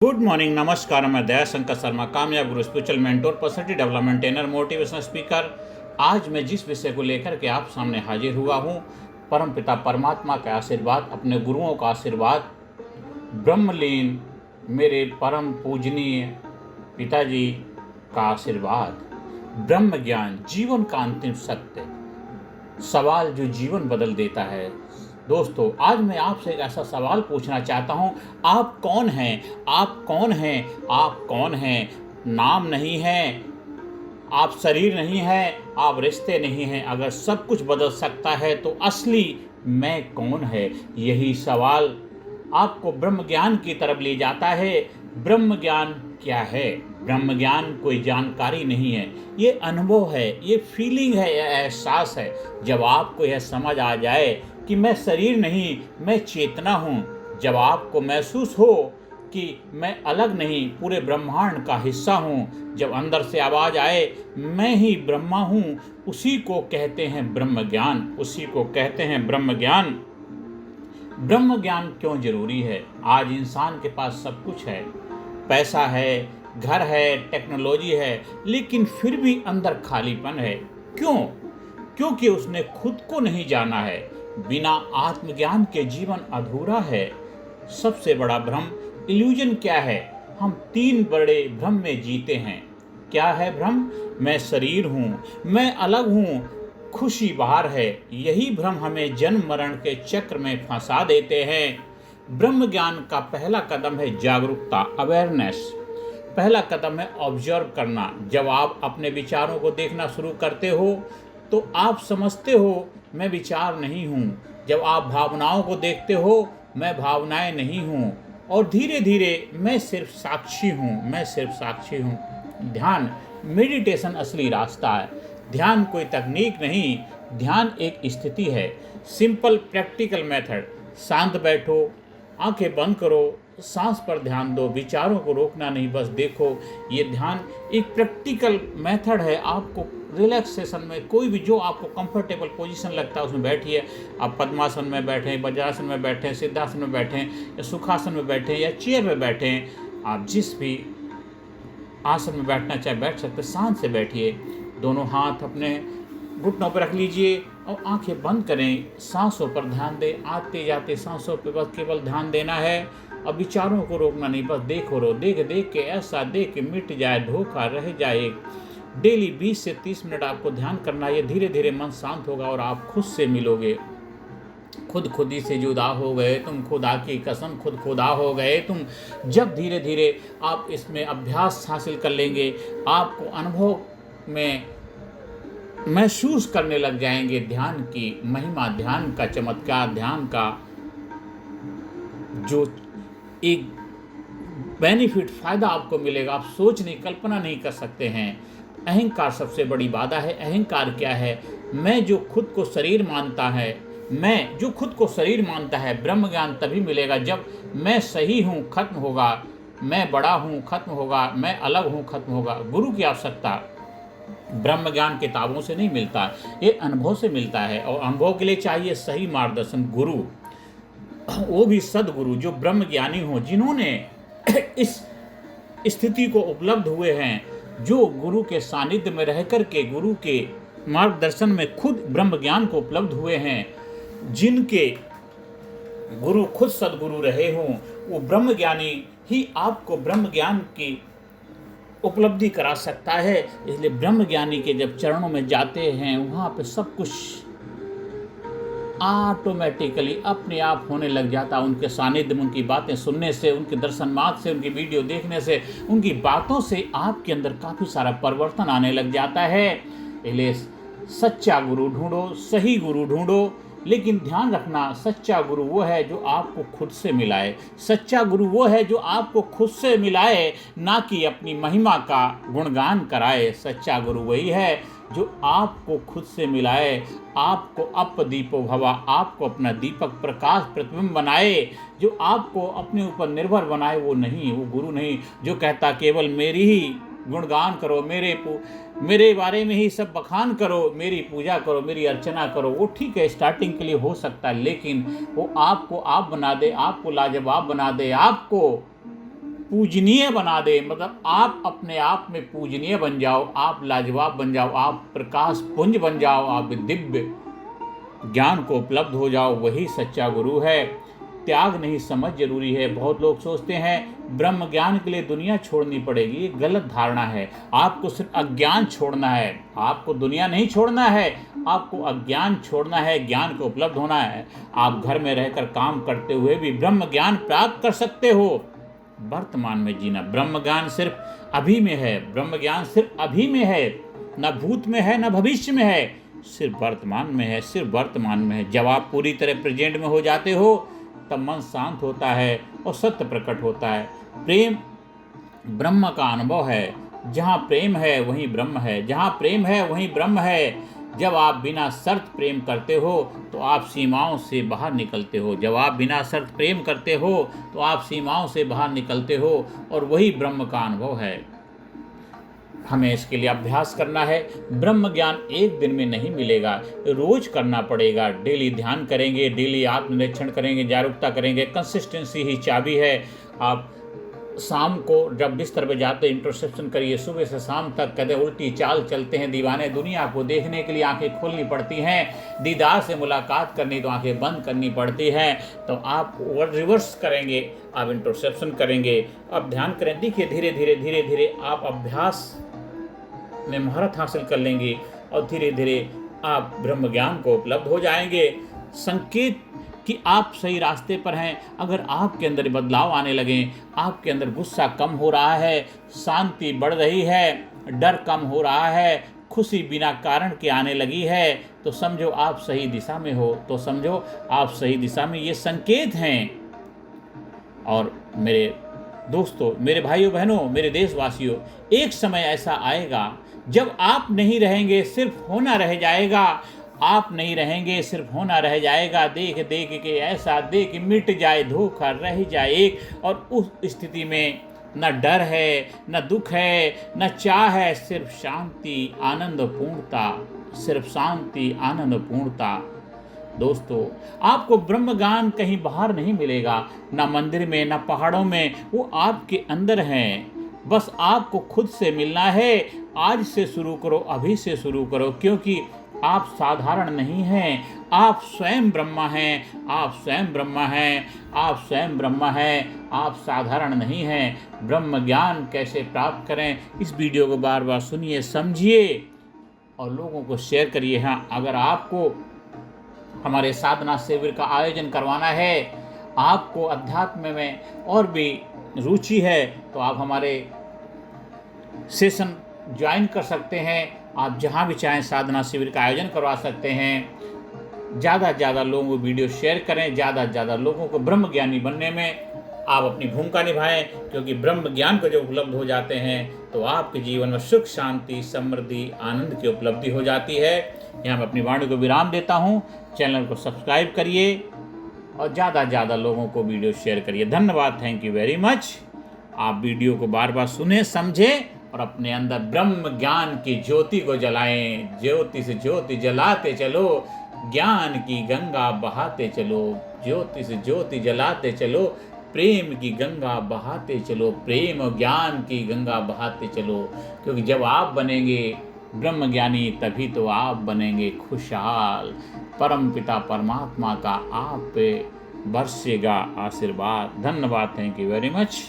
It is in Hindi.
गुड मॉर्निंग, नमस्कार। मैं दयाशंकर शर्मा, कामयाब गुरु, spiritual mentor, personality development trainer, motivational speaker. आज मैं जिस विषय को लेकर के आप सामने हाजिर हुआ हूँ, परम पिता परमात्मा का आशीर्वाद, अपने गुरुओं का आशीर्वाद, ब्रह्मलीन मेरे परम पूजनीय पिताजी का आशीर्वाद, ब्रह्म ज्ञान जीवन का अंतिम सत्य, सवाल जो जीवन बदल देता है। दोस्तों, आज मैं आपसे एक ऐसा सवाल पूछना चाहता हूं, आप कौन हैं? आप कौन हैं? आप कौन हैं? नाम नहीं है, आप शरीर नहीं है, आप रिश्ते नहीं हैं। अगर सब कुछ बदल सकता है तो असली मैं कौन है? यही सवाल आपको ब्रह्म ज्ञान की तरफ ले जाता है। ब्रह्म ज्ञान क्या है? ब्रह्म ज्ञान कोई जानकारी नहीं है, ये अनुभव है, ये फीलिंग है, ये एहसास है। जब आपको यह समझ आ जाए कि मैं शरीर नहीं, मैं चेतना हूँ, जब आपको महसूस हो कि मैं अलग नहीं, पूरे ब्रह्मांड का हिस्सा हूँ, जब अंदर से आवाज़ आए मैं ही ब्रह्मा हूँ, उसी को कहते हैं ब्रह्म ज्ञान, उसी को कहते हैं ब्रह्म ज्ञान। ब्रह्म ज्ञान क्यों जरूरी है? आज इंसान के पास सब कुछ है, पैसा है, घर है, टेक्नोलॉजी है, लेकिन फिर भी अंदर खालीपन है। क्यों? क्योंकि उसने खुद को नहीं जाना है। बिना आत्मज्ञान के जीवन अधूरा है। सबसे बड़ा भ्रम, इल्यूजन क्या है? हम तीन बड़े भ्रम में जीते हैं। क्या है भ्रम? मैं शरीर हूँ, मैं अलग हूँ, खुशी बाहर है। यही भ्रम हमें जन्म मरण के चक्र में फंसा देते हैं। ब्रह्म ज्ञान का पहला कदम है जागरूकता, अवेयरनेस। पहला कदम है ऑब्जर्व करना। जब आप अपने विचारों को देखना शुरू करते हो तो आप समझते हो मैं विचार नहीं हूँ। जब आप भावनाओं को देखते हो, मैं भावनाएं नहीं हूँ। और धीरे धीरे मैं सिर्फ साक्षी हूँ, मैं सिर्फ साक्षी हूँ। ध्यान, मेडिटेशन असली रास्ता है। ध्यान कोई तकनीक नहीं, ध्यान एक स्थिति है। Simple practical method. शांत बैठो, आंखें बंद करो, सांस पर ध्यान दो, विचारों को रोकना नहीं, बस देखो। ये ध्यान एक प्रैक्टिकल मेथड है। आपको रिलैक्सेशन में कोई भी जो आपको कंफर्टेबल पोजीशन लगता है उसमें बैठिए। आप पद्मासन में बैठें, वज्रासन में बैठें, सिद्धासन में बैठें, या सुखासन में बैठें, या चेयर में बैठें। आप जिस भी आसन में बैठना चाहे बैठ सकते, शांत से बैठिए। दोनों हाथ अपने घुटनों पर रख लीजिए और आंखें बंद करें। सांसों पर ध्यान दें। आते जाते सांसों पर बस केवल ध्यान देना है। अब विचारों को रोकना नहीं, बस देखो रहो। देख देख के ऐसा देख के मिट जाए, धोखा रह जाए। डेली 20 से 30 मिनट आपको ध्यान करना है। धीरे धीरे मन शांत होगा और आप खुद से मिलोगे। खुदी से जुदा हो गए तुम, खुदा की कसम खुद खुदा हो गए तुम। जब धीरे धीरे आप इसमें अभ्यास हासिल कर लेंगे, आपको अनुभव में महसूस करने लग जाएंगे ध्यान की महिमा, ध्यान का चमत्कार, ध्यान का जो एक बेनिफिट, फायदा आपको मिलेगा, आप सोच नहीं, कल्पना नहीं कर सकते हैं। अहंकार सबसे बड़ी बाधा है। अहंकार क्या है? मैं जो खुद को शरीर मानता है, मैं जो खुद को शरीर मानता है। ब्रह्म ज्ञान तभी मिलेगा जब मैं सही हूँ खत्म होगा, मैं बड़ा हूँ खत्म होगा, मैं अलग हूँ खत्म होगा। गुरु की आवश्यकता ब्रह्म ज्ञान किताबों से नहीं मिलता, ये अनुभव से मिलता है। और अनुभव के लिए चाहिए सही मार्गदर्शन, गुरु, वो भी सदगुरु जो ब्रह्म ज्ञानी हो, जिन्होंने इस स्थिति को उपलब्ध हुए हैं, जो गुरु के सानिध्य में रह कर के गुरु के मार्गदर्शन में खुद ब्रह्म ज्ञान को उपलब्ध हुए हैं, जिनके गुरु खुद सदगुरु रहे हों। वो ब्रह्म ज्ञानी ही आपको ब्रह्म ज्ञान की उपलब्धि करा सकता है। इसलिए ब्रह्म ज्ञानी के जब चरणों में जाते हैं, वहाँ पे सब कुछ ऑटोमेटिकली अपने आप होने लग जाता। उनके सानिध्य में, उनकी बातें सुनने से, उनके दर्शन मार्ग से, उनकी वीडियो देखने से, उनकी बातों से आपके अंदर काफ़ी सारा परिवर्तन आने लग जाता है। इसलिए सच्चा गुरु ढूंढो, सही गुरु ढूंढो, लेकिन ध्यान रखना, सच्चा गुरु वो है जो आपको खुद से मिलाए। सच्चा गुरु वो है जो आपको खुद से मिलाए, ना कि अपनी महिमा का गुणगान कराए। सच्चा गुरु वही है जो आपको खुद से मिलाए, आपको अपदीपो भवा, आपको अपना दीपक प्रकाश प्रतिबिंब बनाए, जो आपको अपने ऊपर निर्भर बनाए। वो नहीं, वो गुरु नहीं जो कहता केवल मेरी ही गुणगान करो, मेरे बारे में ही सब बखान करो, मेरी पूजा करो, मेरी अर्चना करो। वो ठीक है, स्टार्टिंग के लिए हो सकता है, लेकिन वो आपको आप बना दे, आपको लाजवाब बना दे, आपको पूजनीय बना दे, मतलब आप अपने आप में पूजनीय बन जाओ, आप लाजवाब बन जाओ, आप प्रकाश पुंज बन जाओ, आप दिव्य ज्ञान को उपलब्ध हो जाओ, वही सच्चा गुरु है। त्याग नहीं, समझ जरूरी है। बहुत लोग सोचते हैं ब्रह्म ज्ञान के लिए दुनिया छोड़नी पड़ेगी, ये गलत धारणा है। आपको सिर्फ अज्ञान छोड़ना है, आपको दुनिया नहीं छोड़ना है, आपको अज्ञान छोड़ना है, ज्ञान को उपलब्ध होना है। आप घर में रहकर काम करते हुए भी ब्रह्म ज्ञान प्राप्त कर सकते हो। वर्तमान में जीना, ब्रह्म ज्ञान सिर्फ अभी में है, ब्रह्म ज्ञान सिर्फ अभी में है, न भूत में है न भविष्य में है, सिर्फ वर्तमान में है, सिर्फ वर्तमान में है। जब आप पूरी तरह प्रेजेंट में हो जाते हो तब मन शांत होता है और सत्य प्रकट होता है। प्रेम ब्रह्म का अनुभव है। जहाँ प्रेम है वहीं ब्रह्म है, जहाँ प्रेम है वहीं ब्रह्म है। जब आप बिना शर्त प्रेम करते हो तो आप सीमाओं से बाहर निकलते हो। जब आप बिना शर्त प्रेम करते हो तो आप सीमाओं से बाहर निकलते हो और वही ब्रह्म का अनुभव है। हमें इसके लिए अभ्यास करना है। ब्रह्म ज्ञान एक दिन में नहीं मिलेगा, रोज करना पड़ेगा। डेली ध्यान करेंगे, डेली आत्मनिरीक्षण करेंगे, जागरूकता करेंगे। कंसिस्टेंसी ही चाबी है। आप शाम को जब बिस्तर पे जाते इंट्रोस्पेक्शन करिए, सुबह से शाम तक। कहते उल्टी चाल चलते हैं दीवाने, दुनिया को देखने के लिए आंखें खोलनी पड़ती हैं, दीदार से मुलाकात करनी तो आंखें बंद करनी पड़ती हैं। तो आप रिवर्स करेंगे, आप इंट्रोस्पेक्शन करेंगे, आप ध्यान करें। देखिए धीरे धीरे धीरे धीरे आप अभ्यास में महारत हासिल कर लेंगे और धीरे धीरे आप ब्रह्म ज्ञान को उपलब्ध हो जाएंगे। संकेत कि आप सही रास्ते पर हैं। अगर आपके अंदर बदलाव आने लगें, आपके अंदर गुस्सा कम हो रहा है, शांति बढ़ रही है, डर कम हो रहा है, खुशी बिना कारण के आने लगी है, तो समझो आप सही दिशा में हो, तो समझो आप सही दिशा में। ये संकेत हैं। और मेरे दोस्तों, मेरे भाइयों बहनों, मेरे देशवासियों, एक समय ऐसा आएगा जब आप नहीं रहेंगे, सिर्फ होना रह जाएगा। आप नहीं रहेंगे, सिर्फ होना रह जाएगा। देख देख के ऐसा देख मिट जाए धोखा रह जाए एक। और उस स्थिति में न डर है, न दुख है, न चाह है, सिर्फ शांति आनंद पूर्णता, सिर्फ शांति आनंद पूर्णता। दोस्तों, आपको ब्रह्म ज्ञान कहीं बाहर नहीं मिलेगा, न मंदिर में, न पहाड़ों में, वो आपके अंदर हैं। बस आपको खुद से मिलना है। आज से शुरू करो, अभी से शुरू करो, क्योंकि आप साधारण नहीं हैं। आप स्वयं ब्रह्मा हैं, आप स्वयं ब्रह्मा हैं, आप स्वयं ब्रह्मा हैं, आप साधारण नहीं हैं। ब्रह्म ज्ञान कैसे प्राप्त करें, इस वीडियो को बार बार सुनिए, समझिए और लोगों को शेयर करिए। हाँ, अगर आपको हमारे साधना शिविर का आयोजन करवाना है, आपको अध्यात्म में और भी रुचि है, तो आप हमारे सेशन ज्वाइन कर सकते हैं। आप जहां भी चाहें साधना शिविर का आयोजन करवा सकते हैं। ज़्यादा से ज़्यादा लोगों को वीडियो शेयर करें, ज़्यादा से ज़्यादा लोगों को ब्रह्म ज्ञानी बनने में आप अपनी भूमिका निभाएं, क्योंकि ब्रह्म ज्ञान को जब उपलब्ध हो जाते हैं तो आपके जीवन में सुख शांति समृद्धि आनंद की उपलब्धि हो जाती है। यहाँ मैं अपनी वाणी को विराम देता हूँ। चैनल को सब्सक्राइब करिए और ज़्यादा से ज़्यादा लोगों को वीडियो शेयर करिए। धन्यवाद, थैंक यू वेरी मच। आप वीडियो को बार बार सुने, समझें और अपने अंदर ब्रह्म ज्ञान की ज्योति को जलाएं। ज्योति से ज्योति जलाते चलो, ज्ञान की गंगा बहाते चलो। ज्योति से ज्योति जलाते चलो, प्रेम की गंगा बहाते चलो, प्रेम और ज्ञान की गंगा बहाते चलो। क्योंकि जब आप बनेंगे ब्रह्म ज्ञानी, तभी तो आप बनेंगे खुशहाल। परम पिता परमात्मा का आप पे बरसेगा आशीर्वाद। धन्यवाद, थैंक यू वेरी मच।